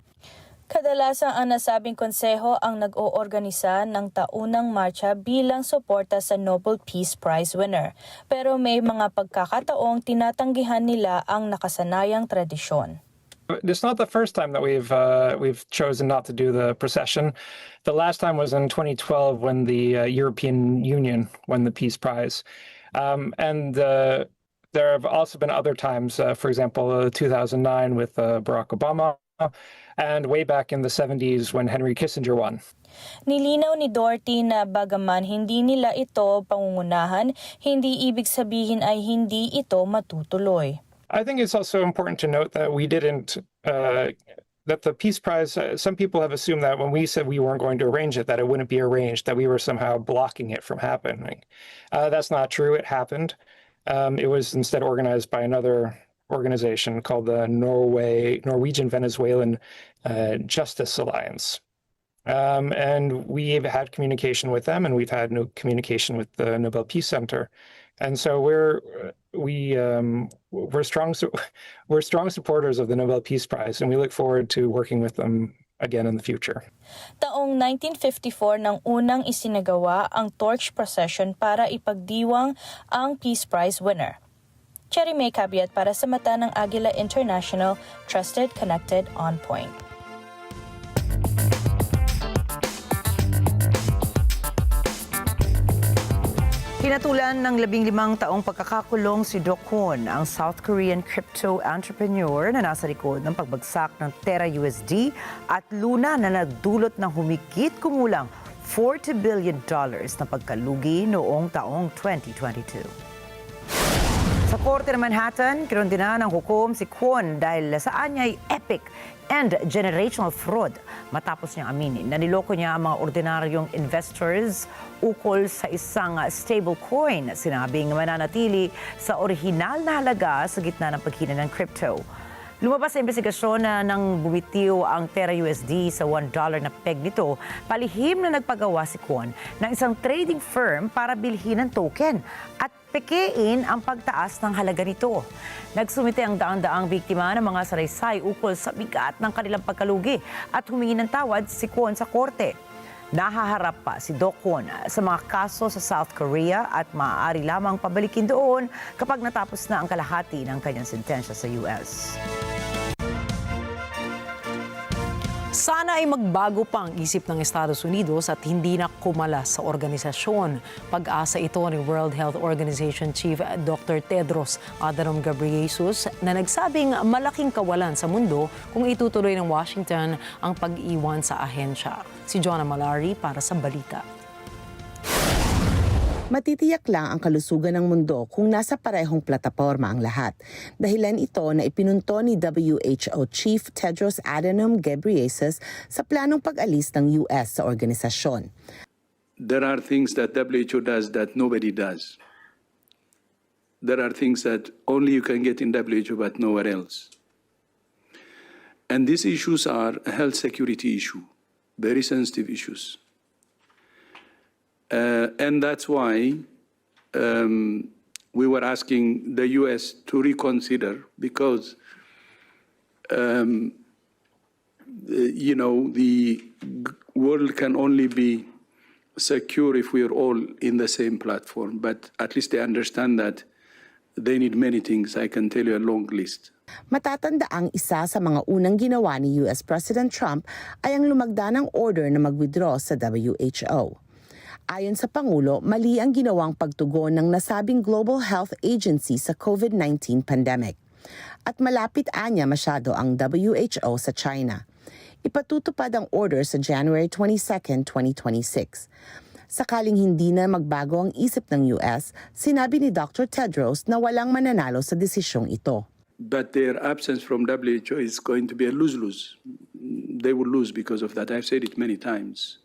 Kadalasan ang nasabing konseho ang nag-oorganisa ng taunang marcha bilang suporta sa Nobel Peace Prize winner. Pero may mga pagkakataong tinatanggihan nila ang nakasanayang tradisyon.
It's not the first time that we've chosen not to do the procession. The last time was in 2012 when the European Union won the Peace Prize. There have also been other times, for example, 2009 with Barack Obama, and way back in the 70s when Henry Kissinger won.
Nilinaw ni Doherty na bagaman hindi nila ito pangungunahan, hindi ibig sabihin ay hindi ito matutuloy.
I think it's also important to note that we didn't, that the Peace Prize, some people have assumed that when we said we weren't going to arrange it, that it wouldn't be arranged, that we were somehow blocking it from happening. That's not true. It happened. It was instead organized by another organization called the Norwegian Venezuelan Justice Alliance. And we've had communication with them, and we've had no communication with the Nobel Peace Center. And so we're strong supporters of the Nobel Peace Prize, and we look forward to working with them again in the future.
Taong 1954 nang unang isinagawa ang torch procession para ipagdiwang ang Peace Prize winner. Cherry May Cabiat para sa mata ng Agila International, trusted, connected, on point.
Hinatulan ng 15 taong pagkakakulong si TYCOON, ang South Korean crypto entrepreneur na nasa likod ng pagbagsak ng Terra USD at Luna na nagdulot ng humigit kumulang $40 billion na pagkalugi noong taong 2022. Sa Korte ng Manhattan, kinondena ng hukom si Kwon dahil saan niya ay epic and generational fraud matapos niyang aminin na niloko niya ang mga ordinaryong investors ukol sa isang stablecoin na sinabing mananatili sa orihinal na halaga sa gitna ng paghina ng crypto. Lumabas sa investigasyon na nang bumitiw ang Terra USD sa $1 na peg nito, palihim na nagpagawa si Kwon ng isang trading firm para bilhin ng token at pekein ang pagtaas ng halaga nito. Nagsumite ang daang-daang biktima ng mga saraysay ukol sa bigat ng kanilang pagkalugi at humingi ng tawad si Kwon sa korte. Nahaharap pa si TYCOON sa mga kaso sa South Korea at maaari lamang pabalikin doon kapag natapos na ang kalahati ng kanyang sentensya sa US.
Sana ay magbago pa ang isip ng Estados Unidos at hindi na kumalas sa organisasyon. Pag-asa ito ni World Health Organization Chief Dr. Tedros Adhanom Ghebreyesus na nagsabing malaking kawalan sa mundo kung itutuloy ng Washington ang pag-iwan sa ahensya. Si Jonah Malari para sa balita.
Matitiyak lang ang kalusugan ng mundo kung nasa parehong plataporma ang lahat. Dahilan ito na ipinunto ni WHO Chief Tedros Adhanom Ghebreyesus sa planong pag-alis ng US sa organisasyon.
There are things that WHO does that nobody does. There are things that only you can get in WHO but nowhere else. And these issues are a health security issue, very sensitive issues. And that's why we were asking the U.S. to reconsider because, the world can only be secure if we are all in the same platform. But at least they understand that they need many things. I can tell you a long list.
Matatandaang isa sa mga unang ginawa ni US President Trump ay ang lumagda ng order na mag-withdraw sa WHO. Ayon sa Pangulo, mali ang ginawang pagtugon ng nasabing Global Health Agency sa COVID-19 pandemic. At malapit anya masyado ang WHO sa China. Ipatutupad ang order sa January 22, 2026. Sakaling hindi na magbago ang isip ng US, sinabi ni Dr. Tedros na walang mananalo sa desisyong ito.
But their absence from WHO is going to be a lose-lose. They will lose because of that. I've said it many times.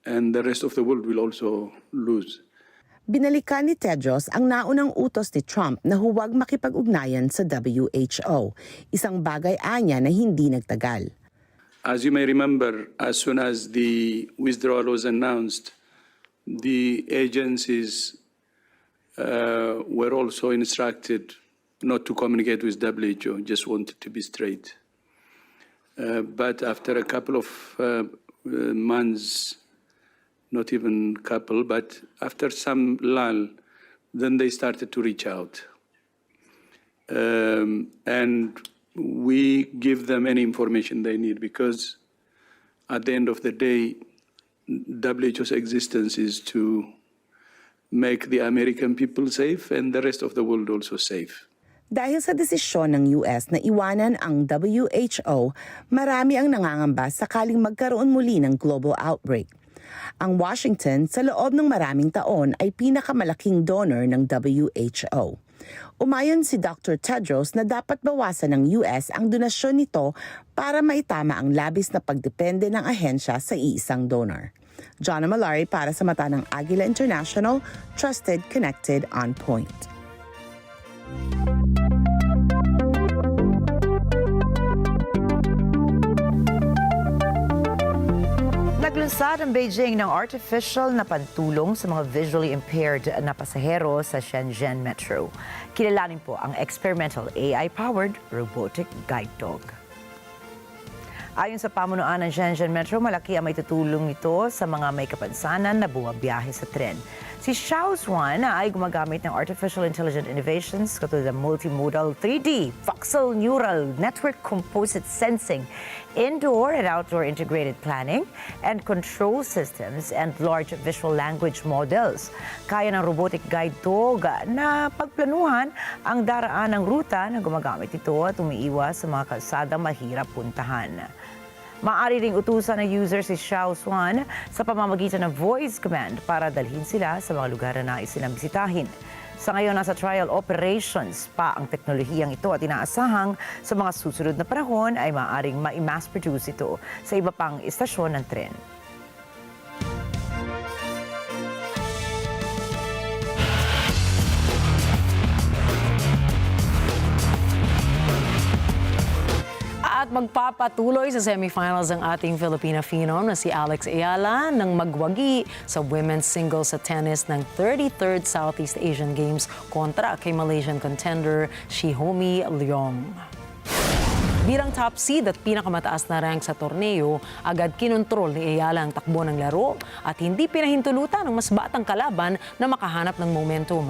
And the rest of the world will also lose.
Binalikan ni Tedros ang naunang utos ni Trump na huwag makipag-ugnayan sa WHO, isang bagay anya na hindi nagtagal.
As you may remember, as soon as the withdrawal was announced, the agencies were also instructed not to communicate with WHO, just wanted to be straight. But after a couple of months, not even couple, but after some lull, then they started to reach out. And we give them any information they need because at the end of the day, WHO's existence is to make the American people safe and the rest of the world also safe.
Dahil sa desisyon ng US na iwanan ang WHO, marami ang nangangamba sakaling magkaroon muli ng global outbreak. Ang Washington sa loob ng maraming taon ay pinakamalaking donor ng WHO. Umayon si Dr. Tedros na dapat bawasan ng US ang donasyon nito para maitama ang labis na pagdepende ng ahensya sa iisang donor. John Malari para sa mata ng Agila International, Trusted, Connected, On Point.
Naglunsad ang Beijing ng artificial na pantulong sa mga visually impaired na pasahero sa Shenzhen Metro. Kilalanin po ang experimental AI-powered robotic guide dog. Ayon sa pamunuan ng Shenzhen Metro, malaki ang may tutulong ito sa mga may kapansanan na bumabiyahe sa tren. Si Xiao Xuan ay gumagamit ng artificial intelligent innovations katulad ng multimodal 3D, voxel neural network composite sensing, indoor and outdoor integrated planning, and control systems and large visual language models. Kaya ng robotic guide dog na pagplanuhan ang daraan ng ruta na gumagamit ito at umiiwas sa mga kalsada mahirap puntahan. Maaari ring utusan ng user si Xiao Xuan sa pamamagitan ng voice command para dalhin sila sa mga lugar na nais silang bisitahin. Sa ngayon, nasa trial operations pa ang teknolohiyang ito at inaasahang sa mga susunod na panahon ay maaaring ma-mass produce ito sa iba pang istasyon ng tren.
At magpapatuloy sa semifinals ang ating Filipina phenom na si Alex Ayala nang magwagi sa women's singles sa tennis ng 33rd Southeast Asian Games kontra kay Malaysian contender Shihomi Leong. Bilang top seed at pinakamataas na rank sa torneo, agad kinontrol ni Ayala ang takbo ng laro at hindi pinahintulutan ng mas batang kalaban na makahanap ng momentum.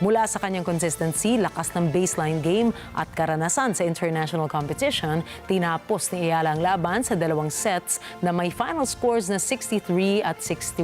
Mula sa kanyang consistency, lakas ng baseline game at karanasan sa international competition, tinapos ni Ayala ang laban sa dalawang sets na may final scores na 6-3 at 6-1.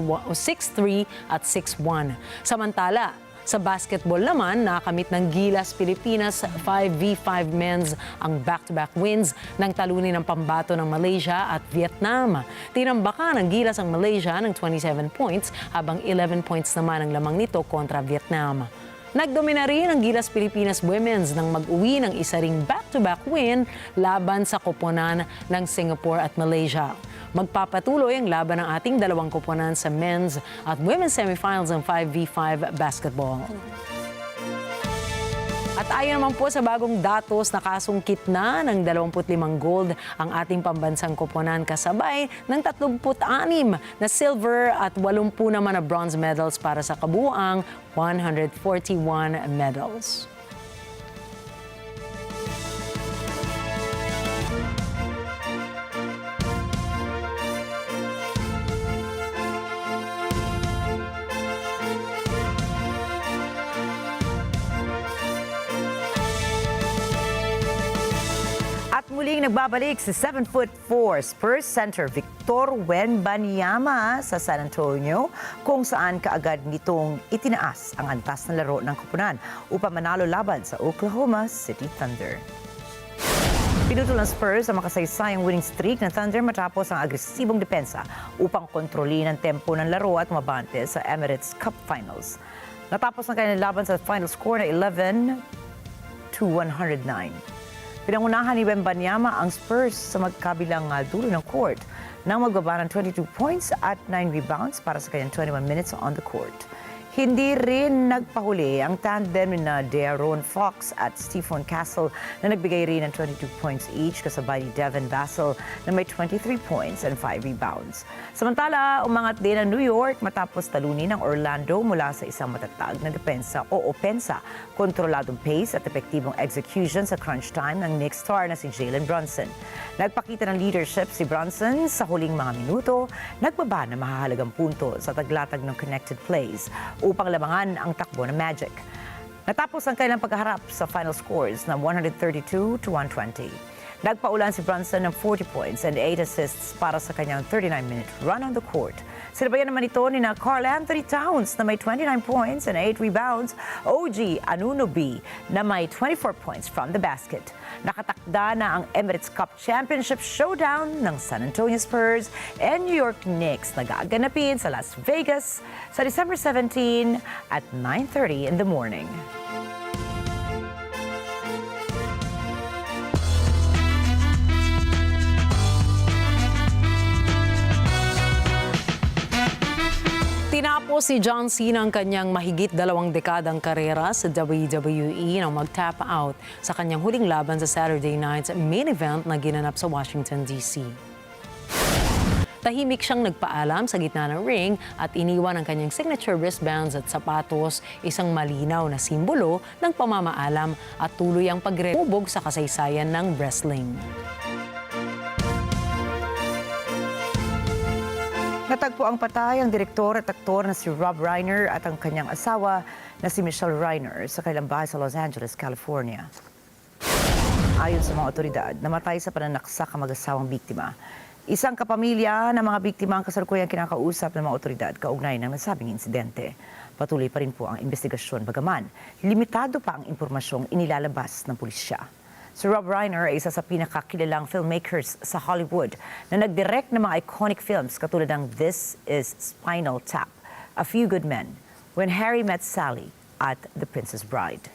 Samantala, sa basketball naman, nakamit ng Gilas Pilipinas 5v5 men's ang back-to-back wins ng talunin ng pambato ng Malaysia at Vietnam. Tinambakan ng Gilas ang Malaysia ng 27 points habang 11 points naman ang lamang nito kontra Vietnam. Nagdomina rin ang Gilas Pilipinas Women's nang mag-uwi ng isa ring back-to-back win laban sa koponan ng Singapore at Malaysia. Magpapatuloy ang laban ng ating dalawang koponan sa men's at women's semifinals ng 5v5 basketball. At ayon naman po sa bagong datos, nakasungkit na ng 25 gold ang ating pambansang koponan kasabay ng 36 na silver at 80 naman na bronze medals para sa kabuuang 141 medals.
Muling nagbabalik si 7'4" Spurs center Victor Wembanyama sa San Antonio kung saan kaagad nitong itinaas ang antas na laro ng koponan upang manalo laban sa Oklahoma City Thunder. Pinutol ng Spurs ang makasaysayang winning streak ng Thunder matapos ang agresibong depensa upang kontrolin ang tempo ng laro at mabante sa Emirates Cup Finals. Natapos ang kanilang laban sa final score na 11-109. Pinangunahan ni Wembanyama ang Spurs sa magkabilang dulo ng court nang magbaba ng 22 points at 9 rebounds para sa kanyang 21 minutes on the court. Hindi rin nagpahuli ang tandem na De'Aaron Fox at Stephen Castle na nagbigay rin ng 22 points each kasabay ni Devin Vassell na may 23 points and 5 rebounds. Samantala, umangat din ang New York matapos talunin ng Orlando mula sa isang matatag na depensa o opensa, kontroladong pace at epektibong execution sa crunch time ng Knicks star na si Jalen Brunson. Nagpakita ng leadership si Brunson sa huling mga minuto, nagbaba ng mahahalagang punto sa taglatag ng connected plays upang labangan ang takbo ng Magic. Natapos ang kailang pagharap sa final scores na 132-120. Nagpaulan si Brunson ng 40 points and 8 assists para sa kanyang 39-minute run on the court. Sinabayan naman ito ni Karl Anthony Towns na may 29 points and 8 rebounds, OG Anunoby na may 24 points from the basket. Nakatakda na ang Emirates Cup Championship Showdown ng San Antonio Spurs and New York Knicks na gaganapin sa Las Vegas sa December 17 at 9:30 in the morning.
Tinapos si John Cena ang kanyang mahigit 2 dekadang karera sa WWE nang mag-tap out sa kanyang huling laban sa Saturday night's main event na ginanap sa Washington, D.C. Tahimik siyang nagpaalam sa gitna ng ring at iniwan ang kanyang signature wristbands at sapatos, isang malinaw na simbolo ng pamamaalam at tuloy ang pagrehubog sa kasaysayan ng wrestling.
Natagpo ang patay ang direktor at aktor na si Rob Reiner at ang kanyang asawa na si Michelle Reiner sa kanilang bahay sa Los Angeles, California. Ayon sa mga otoridad, namatay sa pananaksak ang mag-asawang biktima. Isang kapamilya ng mga biktima ang kasalukuyang kinakausap ng mga otoridad kaugnay ng nasabing insidente. Patuloy pa rin po ang investigasyon bagaman limitado pa ang impormasyong inilalabas ng pulisya. Si Rob Reiner ay isa sa pinakakilalang filmmakers sa Hollywood na nag-direct ng mga iconic films katulad ng This is Spinal Tap, A Few Good Men, When Harry Met Sally at The Princess Bride.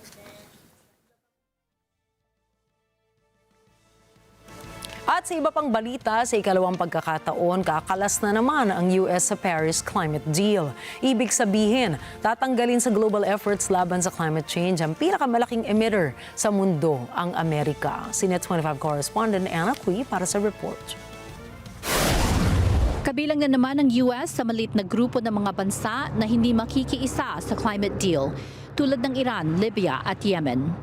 At sa iba pang balita, sa ikalawang pagkakataon, kakalas na naman ang US sa Paris Climate Deal. Ibig sabihin, tatanggalin sa global efforts laban sa climate change ang pinakamalaking emitter sa mundo, ang Amerika. CNET 25 correspondent Anna Cui para sa report.
Kabilang na naman ang US sa maliit na grupo ng mga bansa na hindi makikiisa sa climate deal, tulad ng Iran, Libya at Yemen.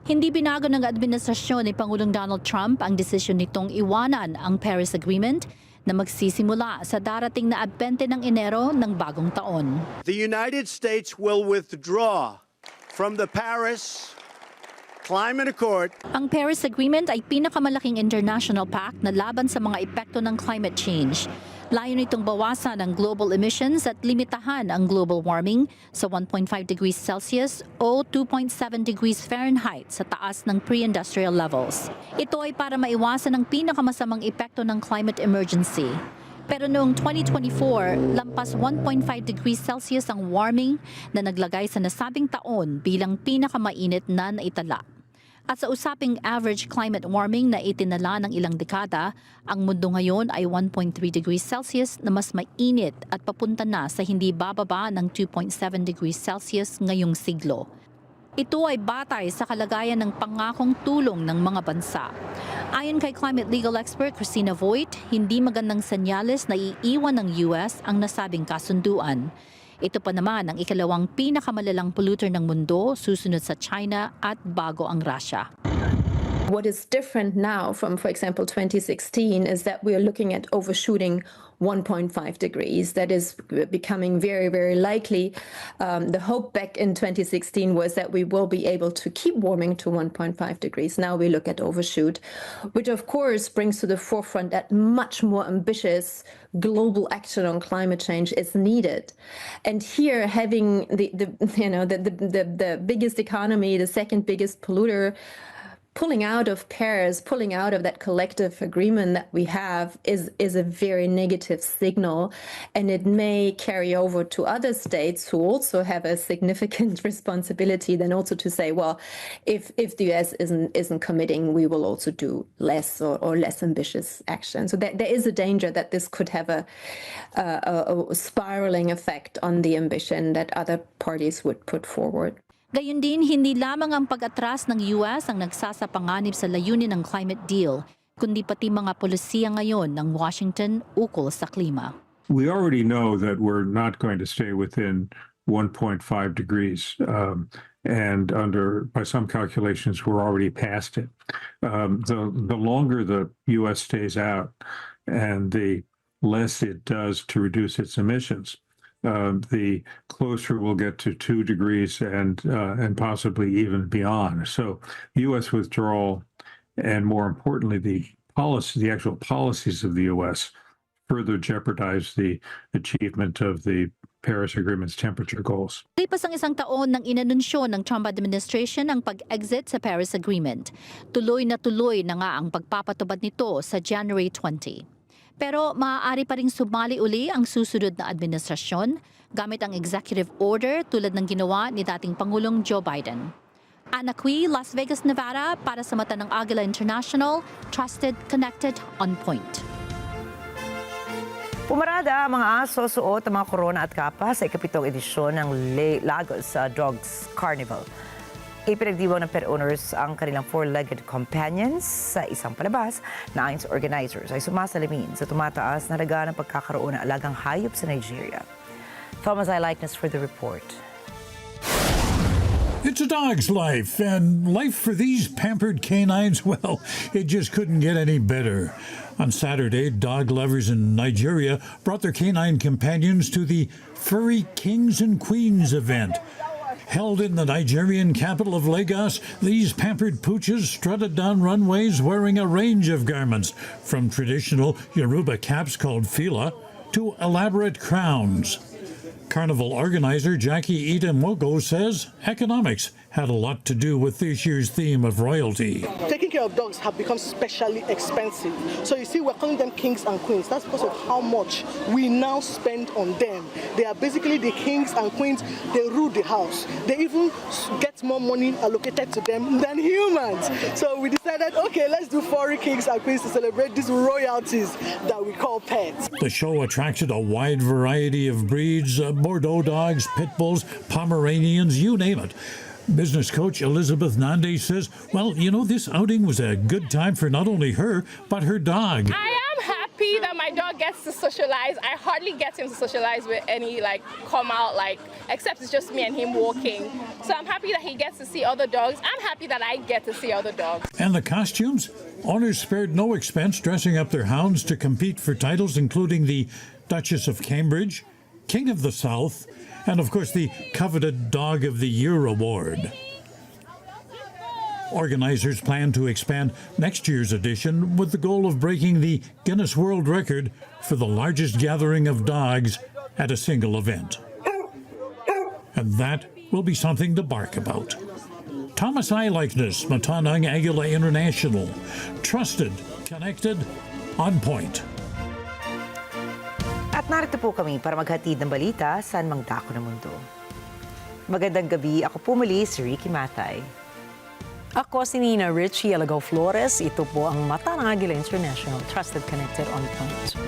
Hindi binago ng administrasyon ni Pangulong Donald Trump ang desisyon nitong iwanan ang Paris Agreement na magsisimula sa darating na 20 ng Enero ng bagong taon.
The United States will withdraw from the Paris Climate Accord.
Ang Paris Agreement ay pinakamalaking international pact na laban sa mga epekto ng climate change. Layo nitong bawasan ang global emissions at limitahan ang global warming sa 1.5 degrees Celsius o 2.7 degrees Fahrenheit sa taas ng pre-industrial levels. Ito ay para maiwasan ang pinakamasamang epekto ng climate emergency. Pero noong 2024, lampas 1.5 degrees Celsius ang warming na naglagay sa nasabing taon bilang pinakamainit na naitala. At sa usaping average climate warming na itinala ng ilang dekada, ang mundo ngayon ay 1.3 degrees Celsius na mas mainit at papunta na sa hindi bababa ng 2.7 degrees Celsius ngayong siglo. Ito ay batay sa kalagayan ng pangakong tulong ng mga bansa. Ayon kay climate legal expert Christina Voigt, hindi magandang senyales na iiwan ng US ang nasabing kasunduan. Ito pa naman ang ikalawang pinakamalalang polluter ng mundo, susunod sa China at bago ang Russia.
What is different now from, for example, 2016 is that we are looking at overshooting 1.5 degrees. That is becoming very, very likely. The hope back in 2016 was that we will be able to keep warming to 1.5 degrees. Now we look at overshoot, which of course brings to the forefront that much more ambitious global action on climate change is needed. And here, having the biggest economy, the second biggest polluter, pulling out of Paris, pulling out of that collective agreement that we have is a very negative signal, and it may carry over to other states who also have a significant responsibility then also to say, well, if the US isn't committing, we will also do less or less ambitious action. So there is a danger that this could have a spiraling effect on the ambition that other parties would put forward.
Gayun din, hindi lamang ang pag-atras ng US ang nagsasapanganib sa layunin ng climate deal, kundi pati mga polisiya ngayon ng Washington ukol sa klima.
We already know that we're not going to stay within 1.5 degrees, and by some calculations, we're already past it. The longer the U.S. stays out and the less it does to reduce its emissions, the closer we'll get to 2 degrees and possibly even beyond. So U.S. withdrawal, and more importantly, the actual policies of the U.S. further jeopardize the achievement of the Paris Agreement's temperature goals.
Lipas ang isang taon nang inanunsyo ng Trump administration ang pag-exit sa Paris Agreement. Tuloy na nga ang pagpapatubad nito sa January 20. Pero maaari pa ring sumali uli ang susunod na administrasyon gamit ang executive order tulad ng ginawa ni dating Pangulong Joe Biden. Ana Cui, Las Vegas, Nevada, para sa mata ng Agila International, trusted, connected, on point.
Pumarada ang mga aso suot ang mga korona at kapa sa ikapitong edisyon ng Lagos Dogs Carnival. Ipinagdiwang ng pet owners ang kanilang four-legged companions sa isang palabas na ayon sa organizers ay sumasalamin sa tumataas na halaga ng pagkakaroon ng alagang hayop sa Nigeria. Thomas I. Likeness for the report.
It's a dog's life, and life for these pampered canines, well, it just couldn't get any better. On Saturday, dog lovers in Nigeria brought their canine companions to the Furry Kings and Queens event. Held in the Nigerian capital of Lagos, these pampered pooches strutted down runways wearing a range of garments, from traditional Yoruba caps called fila to elaborate crowns. Carnival organizer Jackie Itamogo says economics had a lot to do with this year's theme of royalty.
Taking care of dogs have become especially expensive. So you see, we're calling them kings and queens. That's because of how much we now spend on them. They are basically the kings and queens. They rule the house. They even get more money allocated to them than humans. So we decided, okay, let's do furry kings and queens to celebrate these royalties that we call pets.
The show attracted a wide variety of breeds, Bordeaux dogs, pit bulls, Pomeranians, you name it. Business coach Elizabeth Nande says, well, you know, this outing was a good time for not only her, but her dog.
I am happy that my dog gets to socialize. I hardly get him to socialize with any, come out, except it's just me and him walking. So I'm happy that he gets to see other dogs. I'm happy that I get to see other dogs.
And the costumes? Owners spared no expense dressing up their hounds to compete for titles including the Duchess of Cambridge, King of the South, and of course the coveted Dog of the Year award. Organizers plan to expand next year's edition with the goal of breaking the Guinness World Record for the largest gathering of dogs at a single event. And that will be something to bark about. Thomas I. Likeness, Matanang Agila International. Trusted, connected, on point.
At narito po kami para maghatid ng balita saan mang dako ng mundo. Magandang gabi, ako po muli si Ricky Matay.
Ako si Nina Richie Alagaw Flores. Ito po ang Mata ng Agila International, Trusted, Connected, on Point.